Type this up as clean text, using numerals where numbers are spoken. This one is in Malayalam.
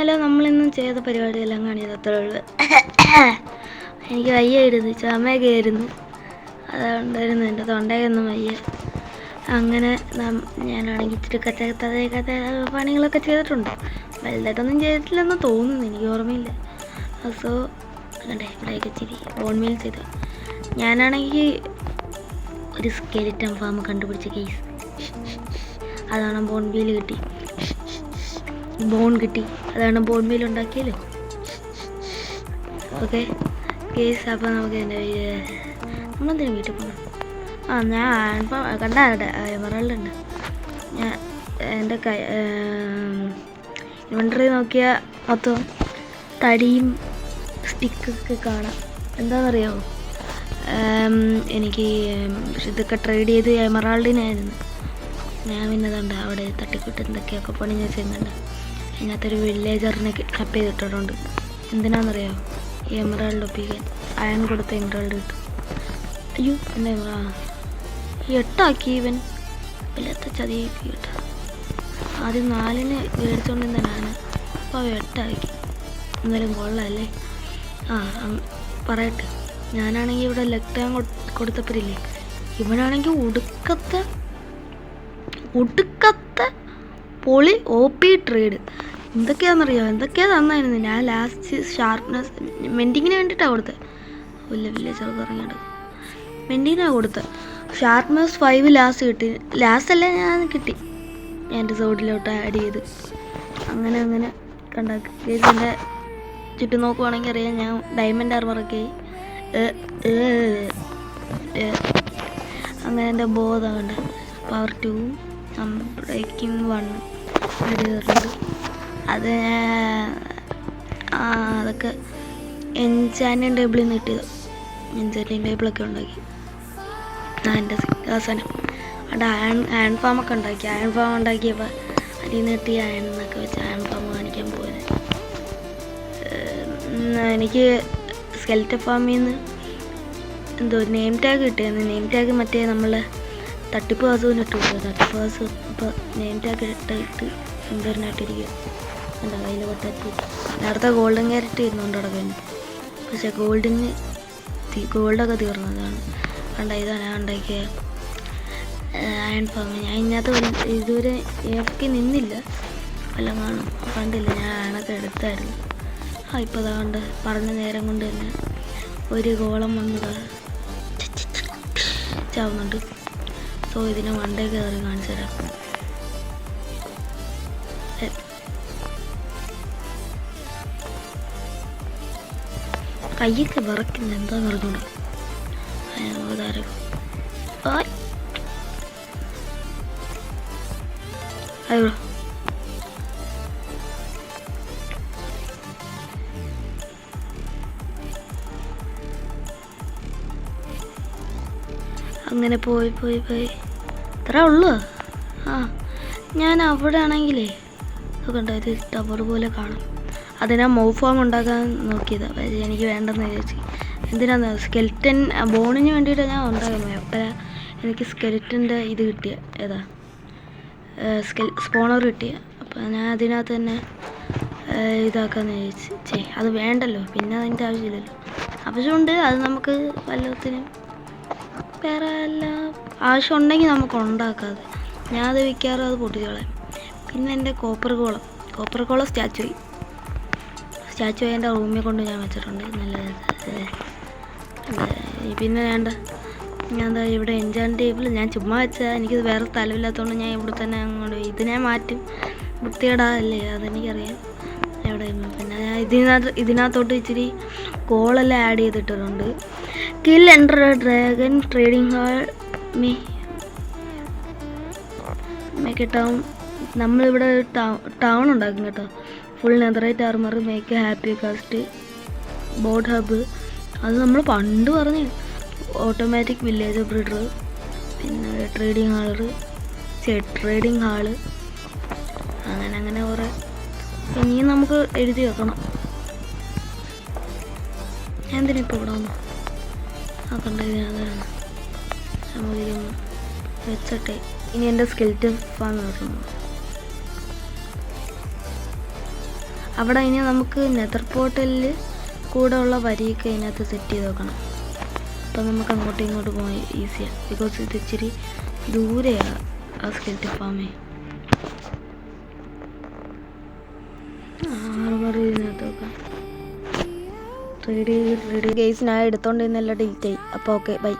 അതുപോലെ നമ്മളിന്നും ചെയ്ത പരിപാടിയെല്ലാം കാണിയത് അത്രേ ഉള്ളൂ. എനിക്ക് വയ്യായിരുന്നു, ചുമയൊക്കെ ആയിരുന്നു, അതുകൊണ്ടായിരുന്നു എൻ്റെ തൊണ്ടയൊന്നും വയ്യ. അങ്ങനെ ഞാനാണെങ്കിൽ ഇച്ചിരി കഥ പണികളൊക്കെ ചെയ്തിട്ടുണ്ട്. വലുതായിട്ടൊന്നും ചെയ്തിട്ടില്ലെന്ന് തോന്നുന്നു, എനിക്ക് ഓർമ്മയില്ല. സോ കണ്ടേ ഇവിടെയൊക്കെ ഇച്ചിരി ബോൺ മീൽ ചെയ്തു. ഞാനാണെങ്കിൽ ഒരു സ്കെലിറ്റൻ ഫാം കണ്ടുപിടിച്ച കേസ്. അതാണ് ബോൺ മീൽ കിട്ടി, ബോൺ കിട്ടി, അതാണ് ബോൺ മീൽ ഉണ്ടാക്കിയല്ലോ. Okay case. അപ്പോൾ നമുക്ക് നമ്മളെന്തിനും വീട്ടിൽ പോകണം. ഞാൻ ഇപ്പം കണ്ട എമറൽഡുണ്ട്. ഞാൻ എൻ്റെ ഇൻവെൻ്ററി നോക്കിയാൽ മൊത്തം തടിയും സ്റ്റിക്കൊക്കെ കാണാം. എന്താണെന്നറിയാമോ, എനിക്ക് ഇതൊക്കെ ട്രേഡ് ചെയ്ത് എമറാൾഡിനായിരുന്നു. ഞാൻ പിന്നതുണ്ട് അവിടെ തട്ടിക്കൂട്ട് എന്തൊക്കെയൊക്കെ പണി ഞാൻ ചെയ്യുന്നുണ്ട്. അതിനകത്തൊരു വില്ലേജറിനെ കിഡ്നാപ്പ് ചെയ്തിട്ടുണ്ട്. എന്തിനാണെന്നറിയാമോ, ഈ എമറാൾഡ് ഒപ്പിക്കാൻ. അയൺ കൊടുത്ത എമറാൾഡ് കിട്ടും. അയ്യോ എൻ്റെ എട്ടാക്കി ഇവൻ, വല്ലാത്ത ചതിയാക്കി കേട്ടോ. ആദ്യം 4ന് മേടിച്ചുകൊണ്ടിരുന്നതാണ്, അപ്പോൾ 8 എന്നാലും കൊള്ളാമല്ലേ. പറയട്ടെ, ഞാനാണെങ്കിൽ ഇവിടെ ലെഗ് ടാൻ കൊടുത്തപ്പോഴില്ലേ, ഇവനാണെങ്കിൽ ഒടുക്കത്തെ പൊളി OP ട്രേഡ്. എന്തൊക്കെയാണെന്നറിയാമോ, എന്തൊക്കെയാ തന്നായിരുന്നു. ഞാൻ ലാസ്റ്റ് ഷാർപ്നെസ് മെൻഡിങ്ങിന് വേണ്ടിയിട്ടാണ് കൊടുത്തത്. വില്ലേജർക്ക് ഇറങ്ങിയിട്ട് മെൻഡിങ്ങിനാണ് കൊടുത്തത്. ഷാർപ്നെസ് 5 ലാസ്റ്റ് കിട്ടി. ലാസ്റ്റ് അല്ല, ഞാൻ കിട്ടി, എൻ്റെ സോഡിലോട്ട് ആഡ് ചെയ്ത്. അങ്ങനെ കണ്ടാക്കി കേസിൻ്റെ ചുറ്റും നോക്കുവാണെങ്കിൽ അറിയാം, ഞാൻ ഡയമണ്ട് ആർമറൊക്കെ അങ്ങനെ എൻ്റെ ബോധമുണ്ട്. പവർ 2 ബ്രേക്കിംഗ് 1 കയറിയിട്ടുണ്ട്. അത് അതൊക്കെ എൻചാൻറ്റിങ് ടേബിളിൽ നിന്ന് കിട്ടിയത്. എൻചാൻറ്റിങ് ടേബിളൊക്കെ ഉണ്ടാക്കി. എൻ്റെ സിംഹാസനം അവിടെ അയൺ ഫാമൊക്കെ ഉണ്ടാക്കി. അയൺ ഫാം ഉണ്ടാക്കിയപ്പോൾ അതിൽ നിന്ന് കിട്ടിയ അയൺ എന്നൊക്കെ വെച്ച് അയൺ ഫാം കാണിക്കാൻ പോയത്. എനിക്ക് സ്കെൽറ്റൻ ഫാമിൽ നിന്ന് എന്തോ നെയിം ടാഗ് കിട്ടിയായിരുന്നു. നെയിം ടാഗ് മറ്റേ നമ്മൾ തട്ടിപ്പ് വാസുവിന് ഇട്ട് കൊടുക്കുക. തട്ടിപ്പ് വാസു ഇപ്പോൾ നെയിം ടാഗ് ഇട്ടിട്ട് സുന്ദരനായിട്ടിരിക്കുക. എൻ്റെ കയ്യിൽ കൊട്ടത്തി നേരത്തെ ഗോൾഡൻ ക്യാരറ്റ് ഇരുന്നുകൊണ്ട് കിടക്കുന്നു. പക്ഷേ ഗോൾഡൊക്കെ തീർന്നതാണ്. കണ്ട, ഇതാണ് ഞാൻ ഉണ്ടാക്കിയ അയൺ ഫാം. ഞാൻ ഇതിനകത്ത് ഇതുവരെ ഏതൊക്കെ നിന്നില്ല, എല്ലാം കാണും കണ്ടില്ല. ഞാൻ അയണൊക്കെ എടുത്തായിരുന്നു. ഇപ്പോൾ അതുകൊണ്ട് പറഞ്ഞ നേരം കൊണ്ട് തന്നെ ഒരു ഗോളം വന്നത് ചാവുന്നുണ്ട്. സോ ഇതിനെ വണ്ടേ കയറി കാണിച്ചു തരാം. കയ്യൊക്കെ വിറയ്ക്കുന്നു, എന്താന്ന് പറഞ്ഞൂടെ. അയ്യോ അങ്ങനെ പോയി ഇത്രേ ഉള്ളൂ. ഞാൻ അവിടെ ആണെങ്കിലേ കണ്ടോ, ഇത് ടവർ പോലെ കാണും. അതിനാ മൗ ഫാം ഉണ്ടാക്കാൻ നോക്കിയതാണ്, പക്ഷേ എനിക്ക് വേണ്ടെന്ന് വിചാരിച്ചു. എന്തിനാന്ന് സ്കെൽറ്റൻ ബോണിന് വേണ്ടിയിട്ട് ഞാൻ ഉണ്ടാകുന്നു. അപ്പോഴാണ് എനിക്ക് സ്കെൽറ്റൻ്റെ ഇത് കിട്ടിയ സ്പോണർ കിട്ടിയ. അപ്പോൾ ഞാൻ അതിനകത്ത് തന്നെ ഇതാക്കാന്ന് വിചാരിച്ചു. അത് വേണ്ടല്ലോ, പിന്നെ അതിൻ്റെ ആവശ്യമില്ലല്ലോ. ആവശ്യമുണ്ട്, അത് നമുക്ക് വല്ലത്തിനും വേറെ എല്ലാം ആവശ്യം ഉണ്ടെങ്കിൽ നമുക്ക് ഉണ്ടാക്കാതെ. ഞാൻ അത് വിൽക്കാറ്, അത് പൊട്ടിച്ചോളാം. പിന്നെ എൻ്റെ കോപ്പർ കോളം സ്റ്റാച്ചു എൻ്റെ റൂമിൽ കൊണ്ട് ഞാൻ വെച്ചിട്ടുണ്ട്. നല്ല പിന്നെ ഞാൻ എന്താ ഇവിടെ എൻജാൻ ടേബിൾ ഞാൻ ചുമ്മാ വെച്ചാൽ എനിക്കിത് വേറെ സ്ഥലമില്ലാത്തതുകൊണ്ട് ഞാൻ ഇവിടെ തന്നെ അങ്ങോട്ട് ഇതിനെ മാറ്റും. വൃത്തികേടാല്ലേ, അതെനിക്കറിയാം. എവിടെ പിന്നെ ഞാൻ ഇതിനകത്തോട്ട് ഇച്ചിരി കോളെല്ലാം ആഡ് ചെയ്തിട്ടുണ്ട്. Kill ender dragon trading hall make town. നമ്മളിവിടെ ടൗൺ ഉണ്ടാക്കും കേട്ടോ. Full netherite armour, make happy ghast, boat hub. അത് നമ്മൾ പണ്ട് പറഞ്ഞു. ഓട്ടോമാറ്റിക് വില്ലേജ് ബ്രീഡർ, പിന്നെ ട്രേഡിംഗ് ഹാള് അങ്ങനെ കുറേ ഇനിയും നമുക്ക് എഴുതി വെക്കണം. എന്തിനിപ്പോൾ ഇവിടെ വന്നു കണ്ട ഇതിനകത്താണ് നമുക്കിതൊന്ന് വെച്ചട്ടെ. ഇനി എൻ്റെ സ്കെൽറ്റൻ ഫാം നോക്കുന്നു. അവിടെ ഇനി നമുക്ക് നെതർ പോർട്ടലിൽ കൂടെ ഉള്ള വരിയൊക്കെ അതിനകത്ത് സെറ്റ് ചെയ്ത് വെക്കണം. അപ്പം നമുക്ക് അങ്ങോട്ടും ഇങ്ങോട്ടും പോകാൻ ഈസിയാണ്. ബിക്കോസ് ഇത് ഇച്ചിരി ദൂരെയാണ് ആ സ്കെൽറ്റൻ ഫാമേ. ഇതിനകത്ത് വെക്കാം. റെഡി ഗെയ്സ്, ഞാൻ എടുത്തോണ്ടിരുന്നെല്ലാം ഡിലീറ്റ് ആയി. അപ്പോൾ ഓക്കെ, ബൈ.